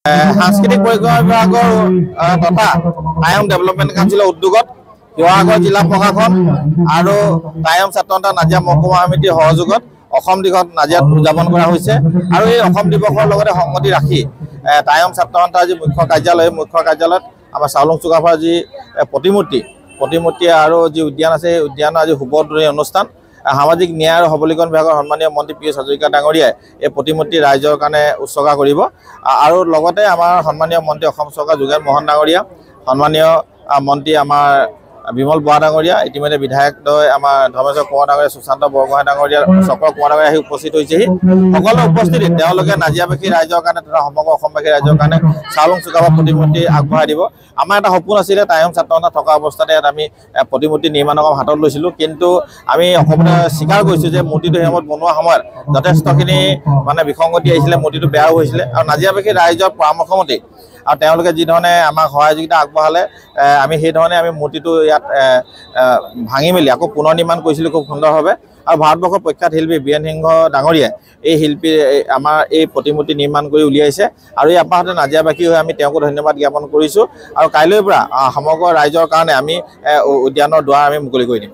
সাংস্কৃতিক পৰিক্ৰমা বিভাগৰ তথা টাইম ডেভেলপমেণ্ট কাউন্সিলৰ উদ্যোগত শিৱসাগৰ জিলা প্ৰশাসন আৰু টাইম ছাত্ৰসন্থা নাজিৰা মহকুমা সমিতিৰ সহযোগত অসম দিৱস নাজিৰাত উদযাপন কৰা হৈছে আৰু এই অসম দিৱসৰ লগতে সংগতি ৰাখি টাইম ছাত্ৰসন্থাৰ যি মুখ্য কাৰ্যালয়ত আমাৰ চাউলুং চুকাফাৰ যি প্ৰতিমূৰ্তি আৰু যি উদ্যান আছে সেই উদ্যানৰ আজি শুভ উদ্বোধনী অনুষ্ঠান সামাজিক ন্যায় আৰু সবলীকৰণ বিভাগৰ সন্মানীয় মন্ত্ৰী পি এছ হাজৰিকা ডাঙৰীয়াই এই প্ৰতিমূৰ্তি ৰাইজৰ কাৰণে উৎসৰ্গা কৰিব আৰু লগতে আমাৰ সন্মানীয় মন্ত্ৰী অসম চৰকাৰ যোগেন মহন ডাঙৰীয়া সন্মানীয় মন্ত্ৰী আমাৰ বিমল বৰা ডাঙৰীয়া ইতিমধ্যে বিধায়কদ্বয় আমাৰ ধৰ্মেশ্বৰ কোঁৱৰ ডাঙৰীয়া সুশান্ত বৰগোহাঁই ডাঙৰীয়া চক্ৰ কোঁৱৰ ডাঙৰীয়া আহি উপস্থিত হৈছেহি সকলো উপস্থিতিত তেওঁলোকে নাজিৰাবাসী ৰাইজৰ কাৰণে তথা সমগ্ৰ অসমবাসী ৰাইজৰ কাৰণে চাউলুং চুকাফা প্ৰতিমূৰ্তি আগবঢ়াই দিব আমাৰ এটা সপোন আছিলে টাইম ছাত্ৰসন্থা থকা অৱস্থাতে ইয়াত আমি প্ৰতিমূৰ্তি নিৰ্মাণৰ কাম হাতত লৈছিলোঁ কিন্তু আমি অসমতে স্বীকাৰ কৰিছোঁ যে মূৰ্তিটো সেই সময়ত বনোৱা সময়ত যথেষ্টখিনি বিসংগতি আহিছিলে মূৰ্তিটো বেয়াও হৈছিলে আৰু নাজিৰাবাসী ৰাইজৰ পৰামৰ্শ মতে আৰু তেওঁলোকে যি ধৰণে আমাক সহযোগিতা আগবঢ়ালে আমি সেই ধৰণে আমি মূৰ্তিটো ইয়াত ভাঙি মেলি আকৌ পুনৰ নিৰ্মাণ কৰিছিলোঁ খুব সুন্দৰভাৱে আৰু ভাৰতবৰ্ষৰ প্ৰখ্যাত শিল্পী বীৰেন সিংহ ডাঙৰীয়াই এই শিল্পী আমাৰ এই প্ৰতিমূৰ্তি নিৰ্মাণ কৰি উলিয়াইছে আৰু এই আপাহতে নাজিৰাবাসী হৈ আমি তেওঁকো ধন্যবাদ জ্ঞাপন কৰিছোঁ আৰু কাইলৈৰ পৰা সমগ্ৰ ৰাইজৰ কাৰণে আমি উদ্যানৰ দুৱাৰ আমি মুকলি কৰি দিম।